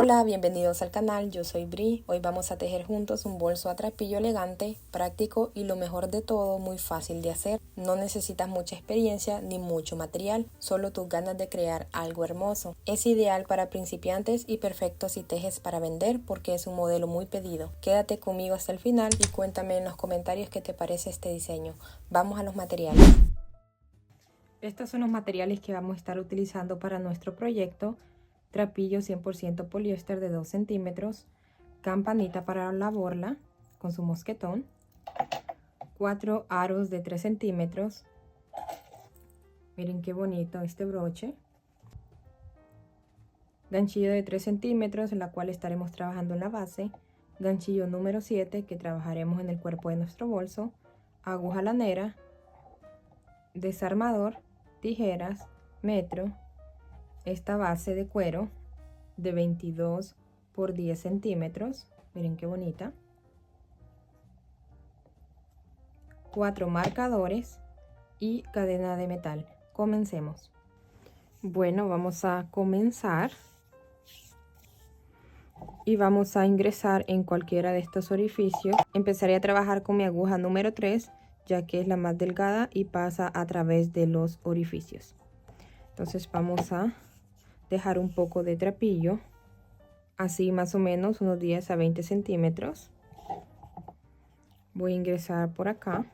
Hola, bienvenidos al canal, yo soy Bri. Hoy vamos a tejer juntos un bolso a trapillo elegante, práctico y lo mejor de todo, muy fácil de hacer. No necesitas mucha experiencia ni mucho material, solo tus ganas de crear algo hermoso. Es ideal para principiantes y perfecto si tejes para vender porque es un modelo muy pedido. Quédate conmigo hasta el final y cuéntame en los comentarios qué te parece este diseño. Vamos a los materiales. Estos son los materiales que vamos a estar utilizando para nuestro proyecto. Trapillo 100% poliéster de 2 centímetros, campanita para la borla con su mosquetón, 4 aros de 3 centímetros, miren qué bonito este broche, ganchillo de 3 centímetros en la cual estaremos trabajando en la base, ganchillo número 7 que trabajaremos en el cuerpo de nuestro bolso, aguja lanera, desarmador, tijeras, metro, esta base de cuero de 22 por 10 centímetros, miren qué bonita, 4 marcadores y cadena de metal. Comencemos. Bueno, vamos a comenzar y vamos a ingresar en cualquiera de estos orificios. Empezaré a trabajar con mi aguja número 3, ya que es la más delgada y pasa a través de los orificios. Entonces vamos a dejar un poco de trapillo, así más o menos unos 10 a 20 centímetros. Voy a ingresar por acá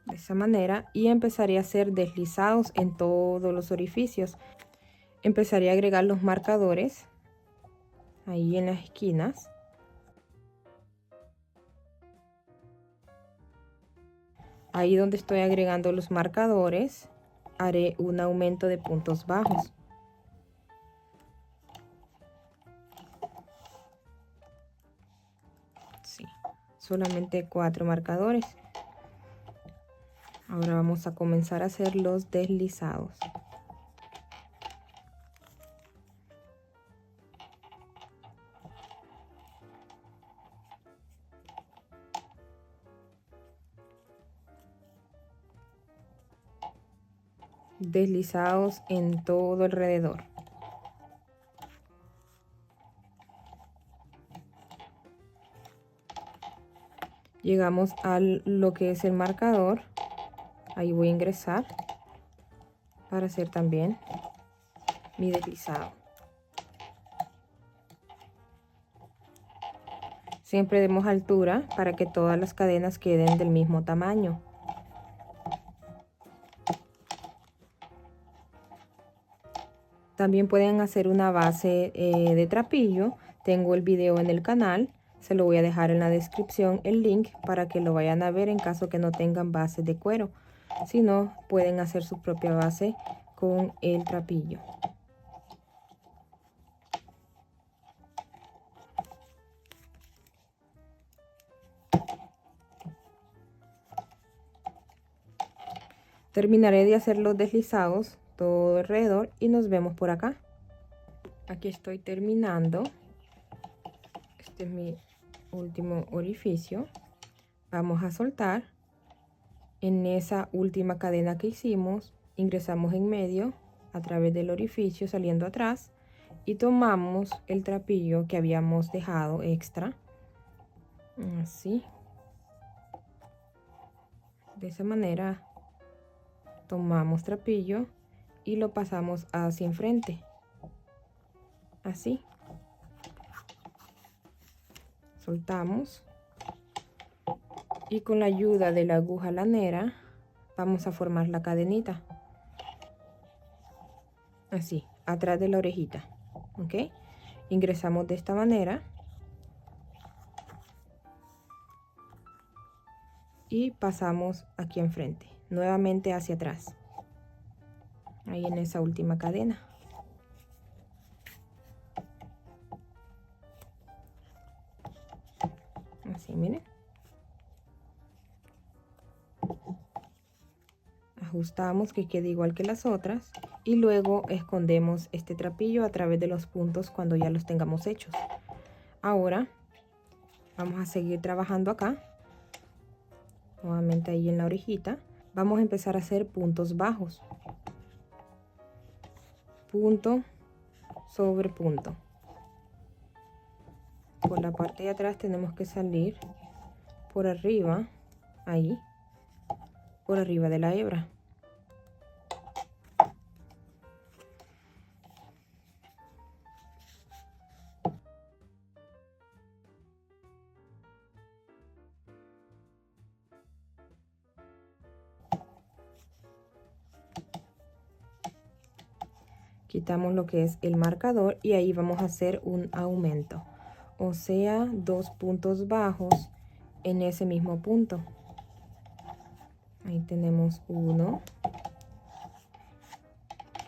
de esa manera y empezaré a hacer deslizados en todos los orificios. Empezaré a agregar los marcadores ahí en las esquinas. Ahí donde estoy agregando los marcadores haré un aumento de puntos bajos. Sí, solamente 4 marcadores. Ahora vamos a comenzar a hacer los deslizados. Deslizados en todo alrededor. Llegamos a lo que es el marcador. Ahí voy a ingresar para hacer también mi deslizado. Siempre demos altura para que todas las cadenas queden del mismo tamaño. También pueden hacer una base de trapillo. Tengo el video en el canal. Se lo voy a dejar en la descripción el link para que lo vayan a ver en caso que no tengan base de cuero. Si no, pueden hacer su propia base con el trapillo. Terminaré de hacer los deslizados todo alrededor y nos vemos por acá. Aquí estoy terminando. Este es mi último orificio. Vamos a soltar. En esa última cadena que hicimos, ingresamos en medio a través del orificio saliendo atrás y tomamos el trapillo que habíamos dejado extra. Así. De esa manera tomamos trapillo y lo pasamos hacia enfrente. Así. Soltamos. Y con la ayuda de la aguja lanera vamos a formar la cadenita. Así, atrás de la orejita. ¿Ok? Ingresamos de esta manera. Y pasamos aquí enfrente. Nuevamente hacia atrás. Ahí en esa última cadena. Así, miren. Ajustamos que quede igual que las otras y luego escondemos este trapillo a través de los puntos cuando ya los tengamos hechos. Ahora vamos a seguir trabajando acá, nuevamente ahí en la orejita. Vamos a empezar a hacer puntos bajos, punto, sobre punto. Por la parte de atrás tenemos que salir por arriba, ahí, por arriba de la hebra. Quitamos lo que es el marcador y ahí vamos a hacer un aumento, o sea, 2 puntos bajos en ese mismo punto. Ahí tenemos uno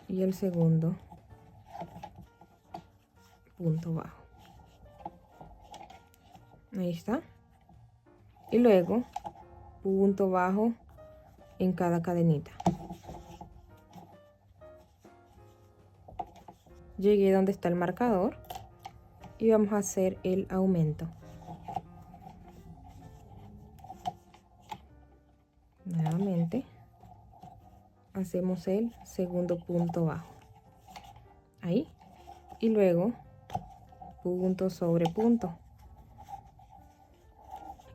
y el segundo punto bajo. Ahí está. Y luego punto bajo en cada cadenita. Llegué donde está el marcador y vamos a hacer el aumento. Nuevamente hacemos el segundo punto bajo. Ahí. Y luego punto sobre punto.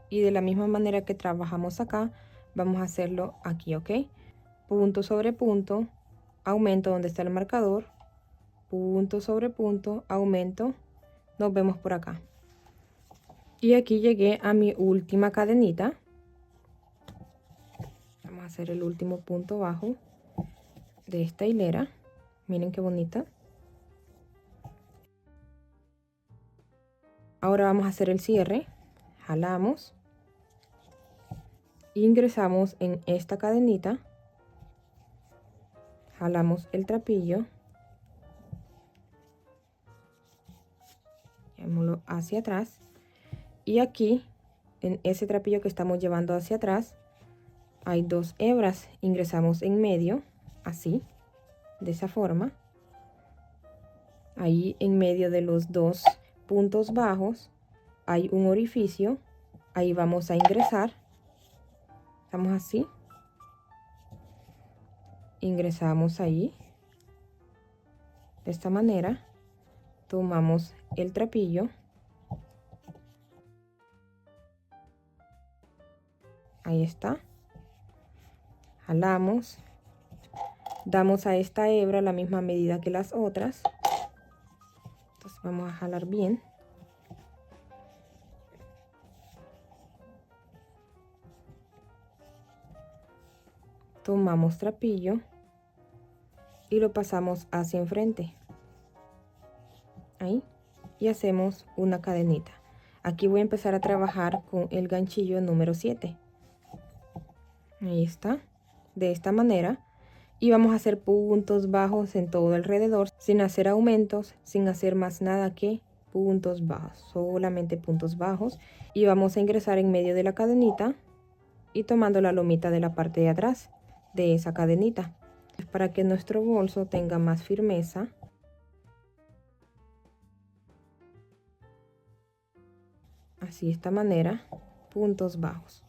Y de la misma manera que trabajamos acá, vamos a hacerlo aquí, ¿ok? Punto sobre punto, aumento donde está el marcador, punto sobre punto, aumento, nos vemos por acá. Y aquí llegué a mi última cadenita. Vamos a hacer el último punto bajo de esta hilera. Miren qué bonita. Ahora vamos a hacer el cierre. Jalamos. Ingresamos en esta cadenita. Jalamos el trapillo. Llevémoslo hacia atrás. Y aquí, en ese trapillo que estamos llevando hacia atrás, hay 2 hebras. Ingresamos en medio, así, de esa forma. Ahí en medio de los 2 puntos bajos hay un orificio. Ahí vamos a ingresar. Estamos así. Ingresamos ahí. De esta manera. Tomamos el trapillo. Ahí está. Jalamos. Damos a esta hebra la misma medida que las otras. Entonces vamos a jalar bien. Tomamos trapillo y lo pasamos hacia enfrente. Ahí. Y hacemos una cadenita. Aquí voy a empezar a trabajar con el ganchillo número 7. Ahí está. De esta manera. Y vamos a hacer puntos bajos en todo alrededor, sin hacer aumentos, sin hacer más nada que puntos bajos, solamente puntos bajos. Y vamos a ingresar en medio de la cadenita y tomando la lomita de la parte de atrás de esa cadenita, para que nuestro bolso tenga más firmeza. Así, de esta manera, puntos bajos.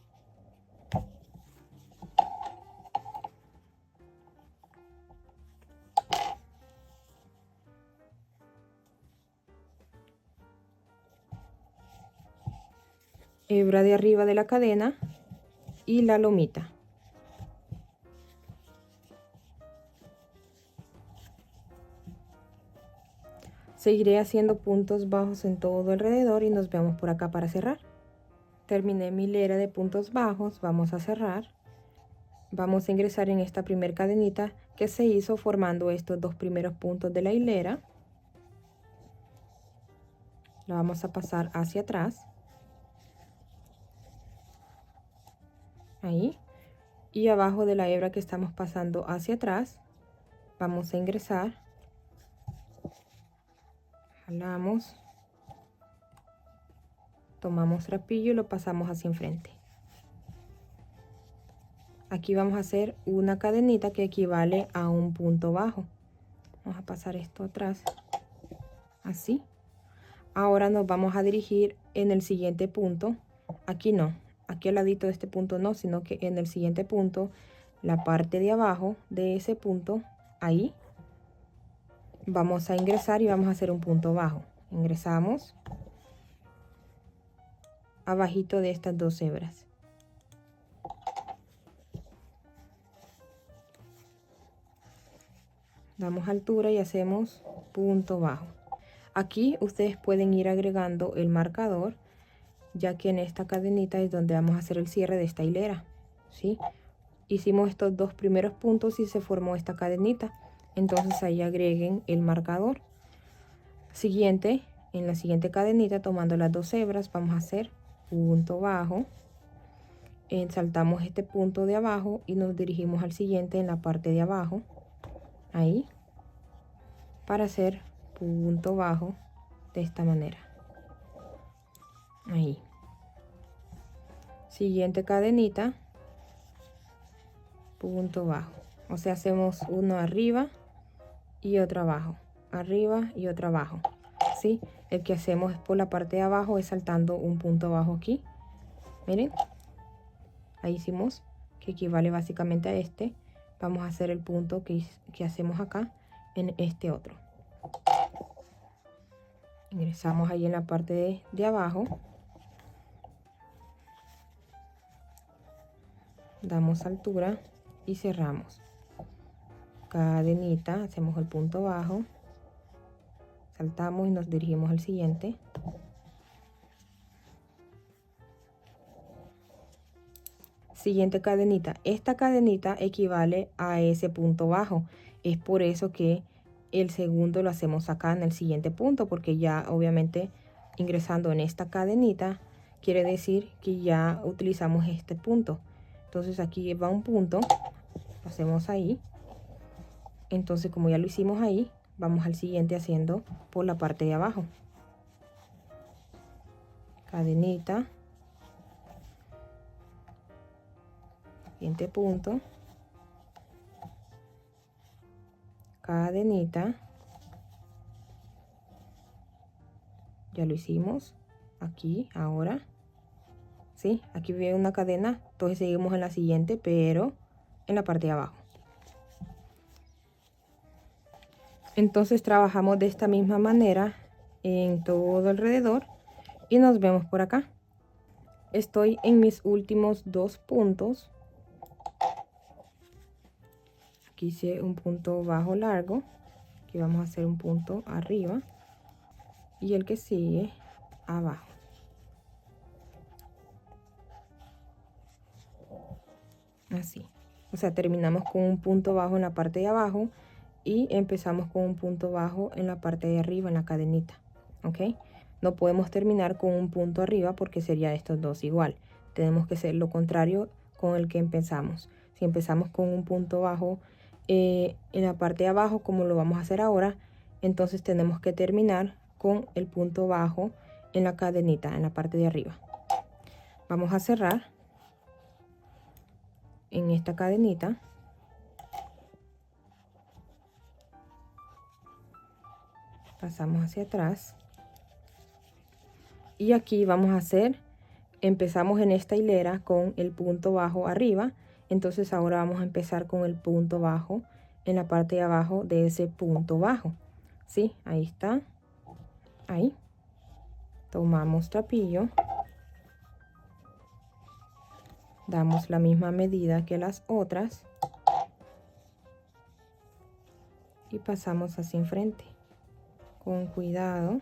Hebra de arriba de la cadena y la lomita. Seguiré haciendo puntos bajos en todo alrededor y nos vemos por acá para cerrar. Terminé mi hilera de puntos bajos, vamos a cerrar. Vamos a ingresar en esta primera cadenita que se hizo formando estos 2 primeros puntos de la hilera. La vamos a pasar hacia atrás. Ahí. Y abajo de la hebra que estamos pasando hacia atrás, vamos a ingresar. Jalamos. Tomamos trapillo y lo pasamos hacia enfrente. Aquí vamos a hacer una cadenita que equivale a un punto bajo. Vamos a pasar esto atrás. Así. Ahora nos vamos a dirigir en el siguiente punto. Aquí no. Aquí al ladito de este punto no, sino que en el siguiente punto, la parte de abajo de ese punto, ahí, vamos a ingresar y vamos a hacer un punto bajo. Ingresamos abajito de estas 2 hebras. Damos altura y hacemos punto bajo. Aquí ustedes pueden ir agregando el marcador, ya que en esta cadenita es donde vamos a hacer el cierre de esta hilera, ¿sí? Hicimos estos 2 primeros puntos y se formó esta cadenita, entonces ahí agreguen el marcador. Siguiente, en la siguiente cadenita, tomando las 2 hebras, vamos a hacer punto bajo. Saltamos este punto de abajo y nos dirigimos al siguiente en la parte de abajo, ahí, para hacer punto bajo de esta manera, ahí. Siguiente cadenita, punto bajo, o sea, hacemos uno arriba y otro abajo, arriba y otro abajo, ¿sí? El que hacemos por la parte de abajo es saltando un punto bajo aquí, miren, ahí hicimos, que equivale básicamente a este. Vamos a hacer el punto que hacemos acá en este otro. Ingresamos ahí en la parte de abajo, damos altura y cerramos. Cadenita, hacemos el punto bajo, saltamos y nos dirigimos al siguiente. Siguiente cadenita. Esta cadenita equivale a ese punto bajo. Es por eso que el segundo lo hacemos acá en el siguiente punto, porque ya obviamente ingresando en esta cadenita quiere decir que ya utilizamos este punto. Entonces aquí va un punto, lo hacemos ahí. Entonces como ya lo hicimos ahí, vamos al siguiente haciendo por la parte de abajo. Cadenita. Siguiente punto, cadenita, ya lo hicimos aquí ahora, ¿sí? Aquí viene una cadena, entonces seguimos en la siguiente, pero en la parte de abajo. Entonces trabajamos de esta misma manera en todo alrededor y nos vemos por acá. Estoy en mis últimos 2 puntos. Aquí hice un punto bajo largo, aquí vamos a hacer un punto arriba y el que sigue abajo. Así, o sea, terminamos con un punto bajo en la parte de abajo y empezamos con un punto bajo en la parte de arriba en la cadenita, ¿ok? No podemos terminar con un punto arriba porque sería estos dos igual. Tenemos que hacer lo contrario con el que empezamos. Si empezamos con un punto bajo en la parte de abajo, como lo vamos a hacer ahora, entonces tenemos que terminar con el punto bajo en la cadenita, en la parte de arriba. Vamos a cerrar en esta cadenita. Pasamos hacia atrás. Y aquí vamos a hacer, empezamos en esta hilera con el punto bajo arriba. Entonces ahora vamos a empezar con el punto bajo en la parte de abajo de ese punto bajo. ¿Sí? Ahí está. Ahí. Tomamos trapillo. Damos la misma medida que las otras. Y pasamos hacia enfrente. Con cuidado.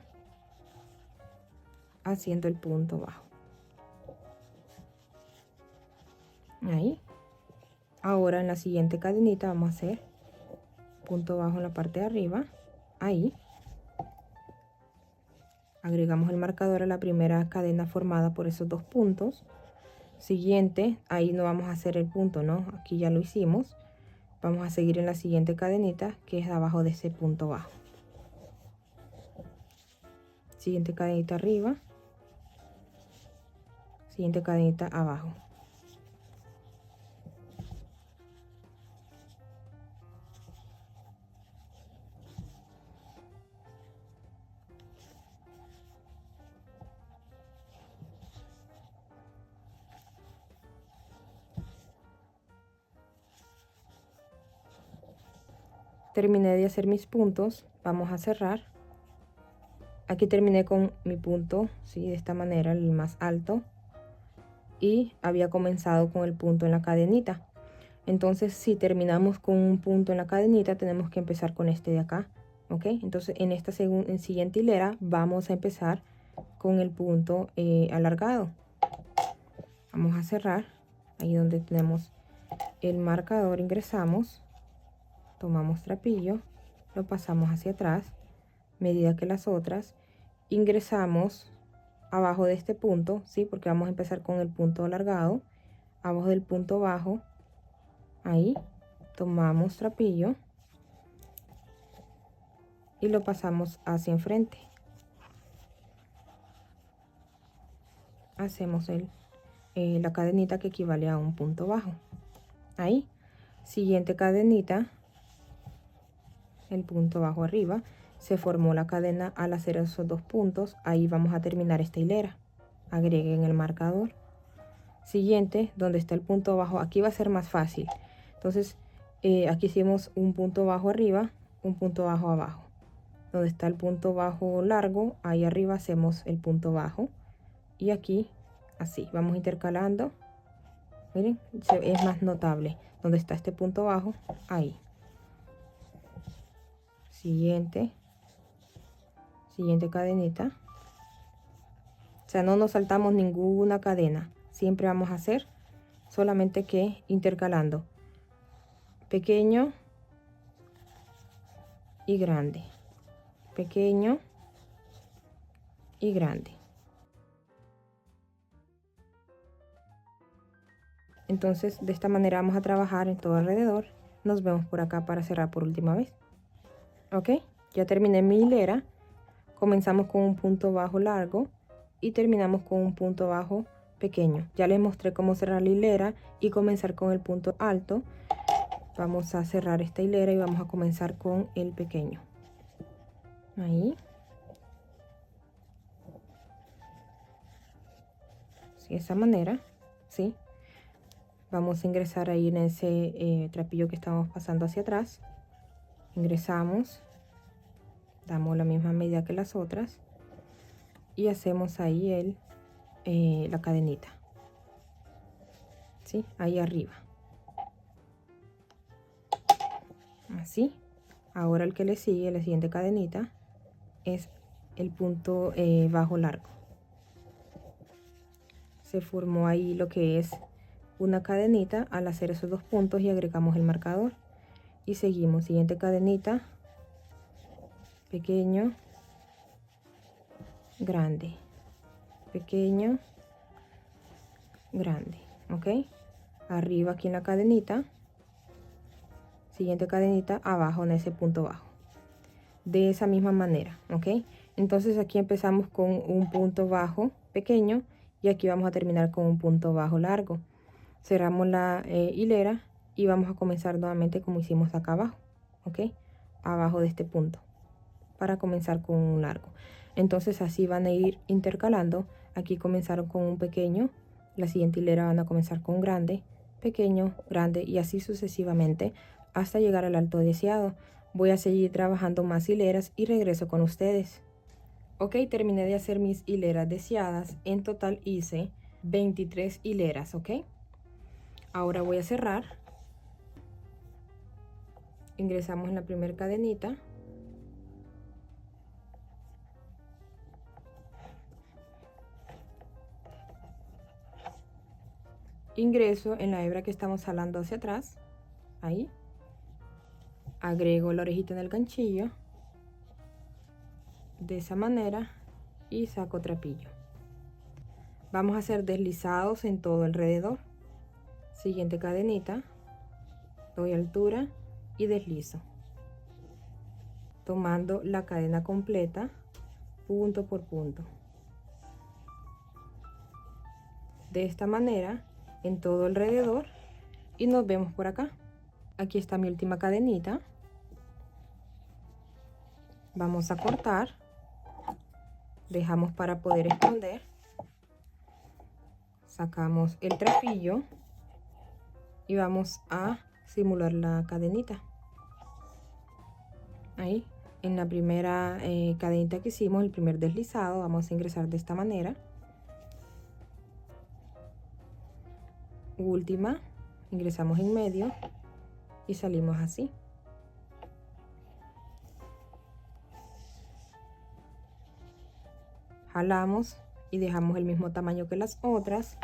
Haciendo el punto bajo. Ahí. Ahora en la siguiente cadenita vamos a hacer punto bajo en la parte de arriba. Ahí. Agregamos el marcador a la primera cadena formada por esos 2 puntos. Siguiente, ahí no vamos a hacer el punto, ¿no? Aquí ya lo hicimos. Vamos a seguir en la siguiente cadenita, que es abajo de ese punto bajo. Siguiente cadenita arriba. Siguiente cadenita abajo. Terminé de hacer mis puntos. vamos a cerrar. Aquí terminé con mi punto, ¿sí? De esta manera, el más alto. Y había comenzado con el punto en la cadenita. Entonces, si terminamos con un punto en la cadenita, tenemos que empezar con este de acá, ¿ok? Entonces, en esta siguiente hilera vamos a empezar con el punto alargado. Vamos a cerrar. Ahí donde tenemos el marcador, ingresamos, tomamos trapillo, lo pasamos hacia atrás, medida que las otras, ingresamos abajo de este punto, ¿sí? Porque vamos a empezar con el punto alargado, abajo del punto bajo, ahí, tomamos trapillo y lo pasamos hacia enfrente. Hacemos la cadenita que equivale a un punto bajo. Ahí, siguiente cadenita, el punto bajo arriba, se formó la cadena al hacer esos dos puntos. Ahí vamos a terminar esta hilera. Agreguen el marcador. Siguiente, donde está el punto bajo, aquí va a ser más fácil. Entonces, aquí hicimos un punto bajo arriba, un punto bajo abajo. Donde está el punto bajo largo, ahí arriba hacemos el punto bajo. Y aquí, así, vamos intercalando. Miren, es más notable. Donde está este punto bajo, ahí. Siguiente cadenita. O sea, no nos saltamos ninguna cadena. Siempre vamos a hacer solamente que intercalando pequeño y grande, pequeño y grande. Entonces, de esta manera vamos a trabajar en todo alrededor. Nos vemos por acá para cerrar por última vez. Ok, ya terminé mi hilera. Comenzamos con un punto bajo largo y terminamos con un punto bajo pequeño. Ya les mostré cómo cerrar la hilera y comenzar con el punto alto. Vamos a cerrar esta hilera y vamos a comenzar con el pequeño. Ahí. Sí, de esa manera, ¿sí? Vamos a ingresar ahí en ese trapillo que estamos pasando hacia atrás. Ingresamos, damos la misma medida que las otras y hacemos ahí la cadenita, ¿sí? Ahí arriba. Así. Ahora el que le sigue, la siguiente cadenita, es el punto bajo largo. Se formó ahí lo que es una cadenita al hacer esos dos puntos y agregamos el marcador. Y seguimos, siguiente cadenita, pequeño, grande, pequeño, grande, ¿ok? Arriba aquí en la cadenita, siguiente cadenita, abajo en ese punto bajo. De esa misma manera, ¿ok? Entonces aquí empezamos con un punto bajo pequeño y aquí vamos a terminar con un punto bajo largo. Cerramos la hilera y vamos a comenzar nuevamente como hicimos acá abajo, ¿ok? Abajo de este punto para comenzar con un largo. Entonces así van a ir intercalando. Aquí comenzaron con un pequeño, la siguiente hilera van a comenzar con grande, pequeño, grande y así sucesivamente hasta llegar al alto deseado. Voy a seguir trabajando más hileras y regreso con ustedes. Ok, terminé de hacer mis hileras deseadas. En total hice 23 hileras, ¿ok? Ahora voy a cerrar. Ingresamos en la primera cadenita. Ingreso en la hebra que estamos jalando hacia atrás. Ahí. Agrego la orejita en el ganchillo. De esa manera. Y saco trapillo. Vamos a hacer deslizados en todo alrededor. Siguiente cadenita. Doy altura y deslizo. Tomando la cadena completa, punto por punto. De esta manera en todo alrededor y nos vemos por acá. Aquí está mi última cadenita. Vamos a cortar. Dejamos para poder esconder. Sacamos el trapillo y vamos a simular la cadenita. Ahí en la primera cadenita que hicimos, el primer deslizado, vamos a ingresar de esta manera. Última, ingresamos en medio y salimos así. Jalamos y dejamos el mismo tamaño que las otras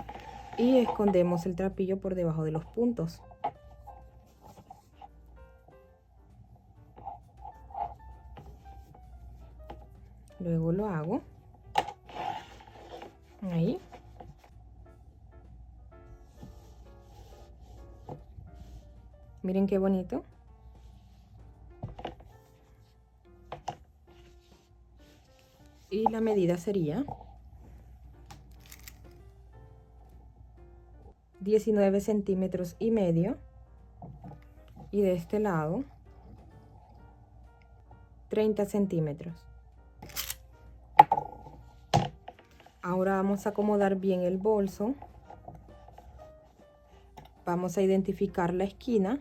y escondemos el trapillo por debajo de los puntos. Luego lo hago ahí. Miren qué bonito. Y la medida sería 19 centímetros y medio. Y de este lado 30 centímetros. Ahora vamos a acomodar bien el bolso. Vamos a identificar la esquina.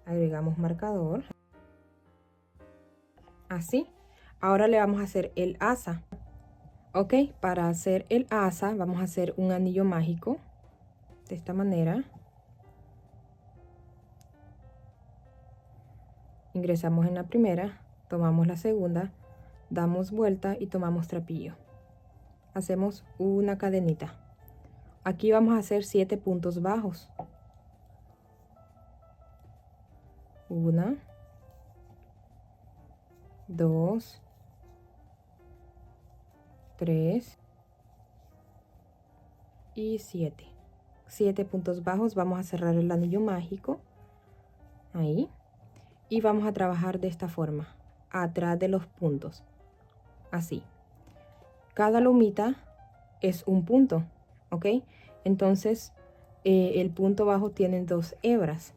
Agregamos marcador. Así. Ahora le vamos a hacer el asa. Ok, para hacer el asa vamos a hacer un anillo mágico. De esta manera. Ingresamos en la primera, tomamos la segunda, damos vuelta y tomamos trapillo. Hacemos una cadenita. Aquí vamos a hacer 7 puntos bajos. 1, 2, 3 y 7. 7 puntos bajos. Vamos a cerrar el anillo mágico. Ahí. Y vamos a trabajar de esta forma. Atrás de los puntos. Así. Cada lomita es un punto. ¿Ok? Entonces, el punto bajo tiene 2 hebras.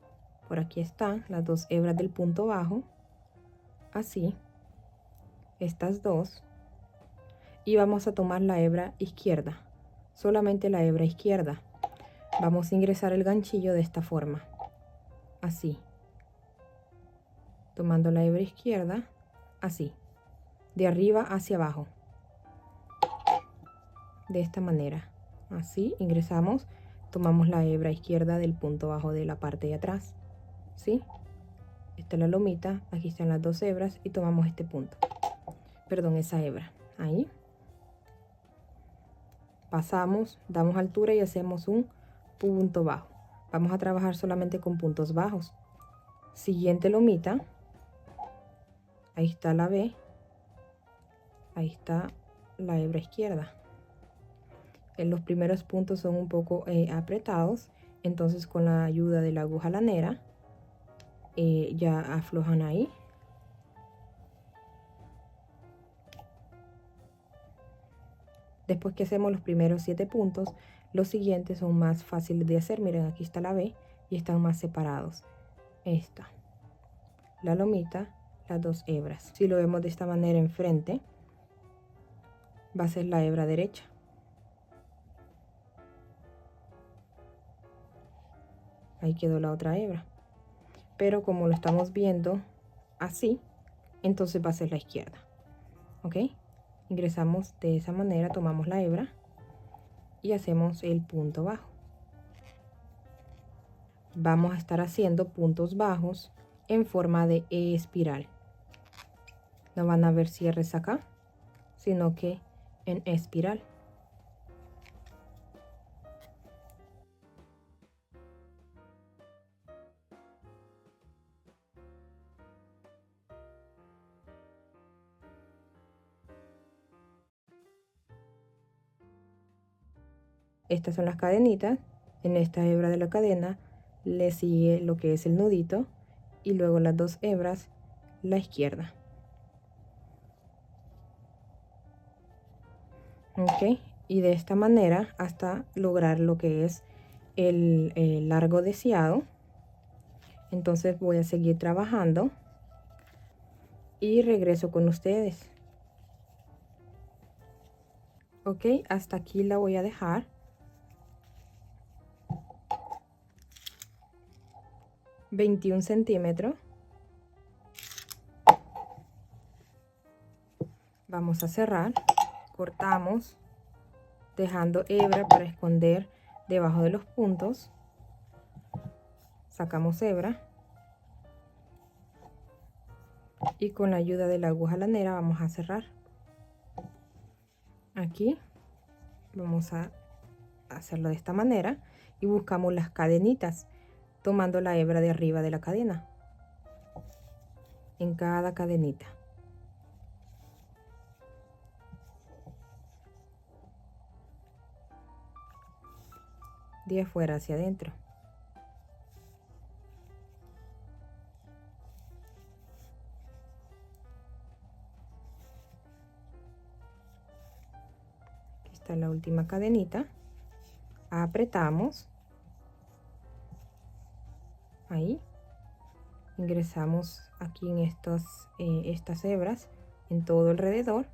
Por aquí están las 2 hebras del punto bajo. Así. Estas 2. Y vamos a tomar la hebra izquierda. Solamente la hebra izquierda. Vamos a ingresar el ganchillo de esta forma. Así. Tomando la hebra izquierda. Así. De arriba hacia abajo. De esta manera. Así. Ingresamos. Tomamos la hebra izquierda del punto bajo de la parte de atrás. ¿Sí? Esta es la lomita. Aquí están las 2 hebras. Y tomamos este punto. Perdón, esa hebra. Ahí. Pasamos, damos altura y hacemos un punto bajo. Vamos a trabajar solamente con puntos bajos. Siguiente lomita. Ahí está la B. Ahí está la hebra izquierda. Los primeros puntos son un poco apretados. Entonces con la ayuda de la aguja lanera ya aflojan ahí. Después que hacemos los primeros 7 puntos, los siguientes son más fáciles de hacer. Miren, aquí está la B y están más separados. Esta, la lomita, las 2 hebras. Si lo vemos de esta manera enfrente, va a ser la hebra derecha. Ahí quedó la otra hebra. Pero como lo estamos viendo así, entonces va a ser la izquierda. ¿Ok? Ingresamos de esa manera, tomamos la hebra y hacemos el punto bajo. Vamos a estar haciendo puntos bajos en forma de espiral. No van a ver cierres acá, sino que en espiral. Estas son las cadenitas. En esta hebra de la cadena le sigue lo que es el nudito y luego las 2 hebras la izquierda. Ok, y de esta manera hasta lograr lo que es el largo deseado. Entonces voy a seguir trabajando y regreso con ustedes. Ok, hasta aquí la voy a dejar. 21 centímetros. Vamos a cerrar, cortamos, dejando hebra para esconder debajo de los puntos. Sacamos hebra y con la ayuda de la aguja lanera vamos a cerrar. Aquí vamos a hacerlo de esta manera y buscamos las cadenitas tomando la hebra de arriba de la cadena en cada cadenita. De afuera hacia adentro. Aquí está la última cadenita. Apretamos. Ahí. Ingresamos aquí en estas hebras en todo alrededor.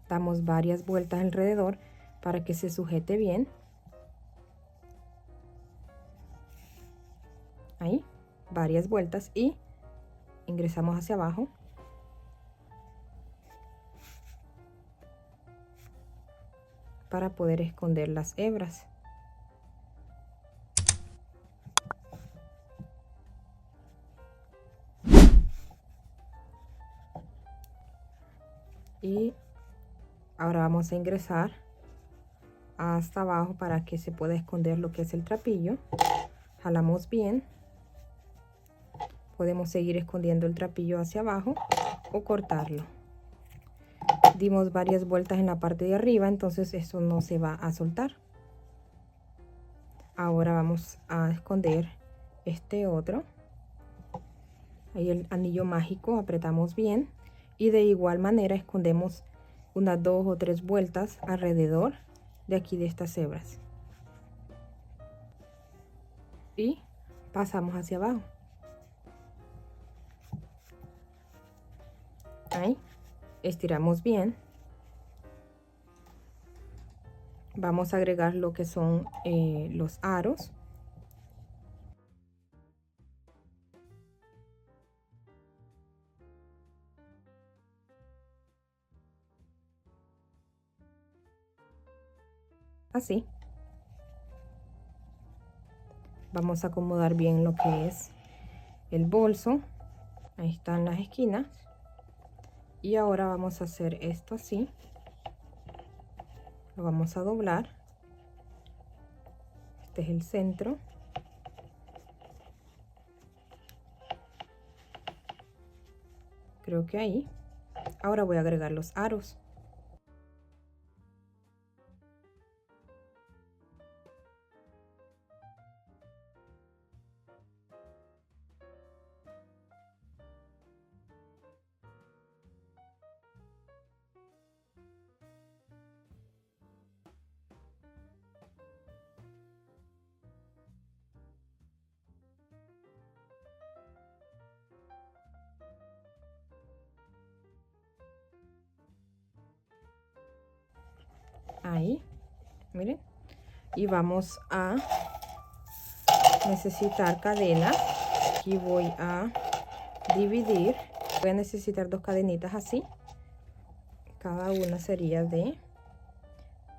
Damos varias vueltas alrededor para que se sujete bien. Ahí, varias vueltas y ingresamos hacia abajo. Para poder esconder las hebras. Y ahora vamos a ingresar hasta abajo para que se pueda esconder lo que es el trapillo. Jalamos bien. Podemos seguir escondiendo el trapillo hacia abajo o cortarlo. Dimos varias vueltas en la parte de arriba, entonces eso no se va a soltar. Ahora vamos a esconder este otro. Ahí el anillo mágico, apretamos bien y de igual manera escondemos unas 2 o 3 vueltas alrededor de aquí de estas hebras y pasamos hacia abajo. Ahí estiramos bien. Vamos a agregar lo que son los aros. Así. Vamos a acomodar bien lo que es el bolso. Ahí están las esquinas. Y ahora vamos a hacer esto así. Lo vamos a doblar. Este es el centro. Creo que ahí. Ahora voy a agregar los aros. Ahí, miren, y vamos a necesitar cadenas. Aquí voy a dividir. Voy a necesitar 2 cadenitas así. Cada una sería de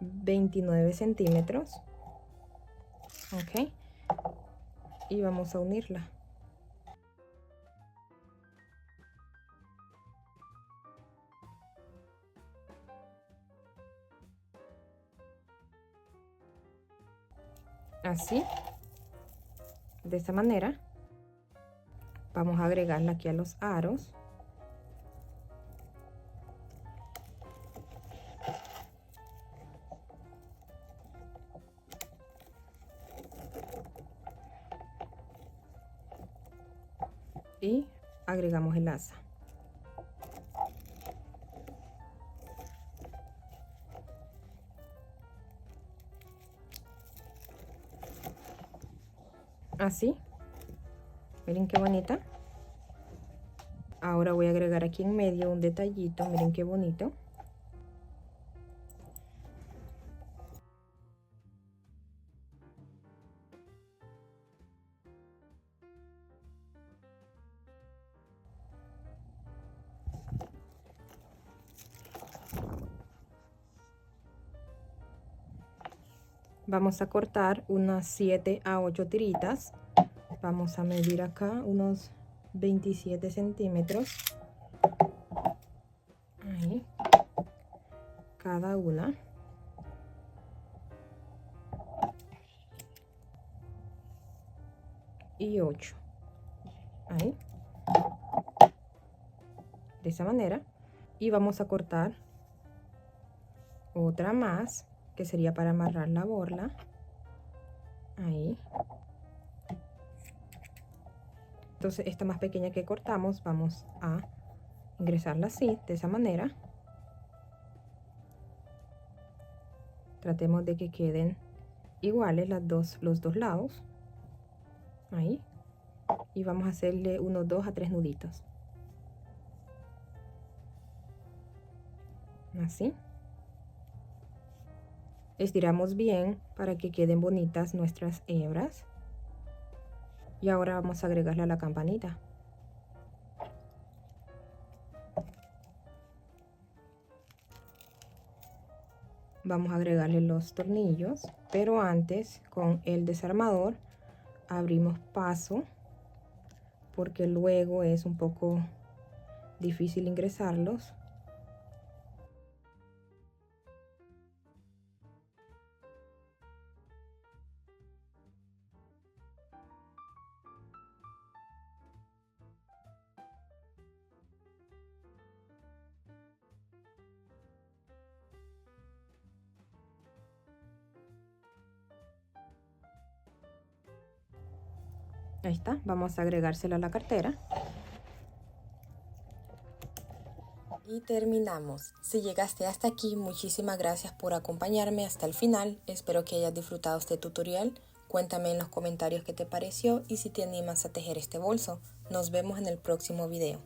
29 centímetros. Ok, y vamos a unirla. Así, de esta manera. Vamos a agregarla aquí a los aros. Y agregamos el asa. Así, miren qué bonita. Ahora voy a agregar aquí en medio un detallito, miren qué bonito. Vamos a cortar unas 7 a 8 tiritas. Vamos a medir acá unos 27 centímetros. Ahí. Cada una. Y 8. Ahí. De esa manera. Y vamos a cortar otra más, que sería para amarrar la borla. Ahí. Entonces esta más pequeña que cortamos vamos a ingresarla así, de esa manera. Tratemos de que queden iguales los dos lados. Ahí. Y vamos a hacerle unos 2 a 3 nuditos. Así. Estiramos bien para que queden bonitas nuestras hebras. Y ahora vamos a agregarle a la campanita. Vamos a agregarle los tornillos, pero antes con el desarmador abrimos paso porque luego es un poco difícil ingresarlos. Ahí está, vamos a agregárselo a la cartera. Y terminamos. Si llegaste hasta aquí, muchísimas gracias por acompañarme hasta el final. Espero que hayas disfrutado este tutorial. Cuéntame en los comentarios qué te pareció y si te animas a tejer este bolso. Nos vemos en el próximo video.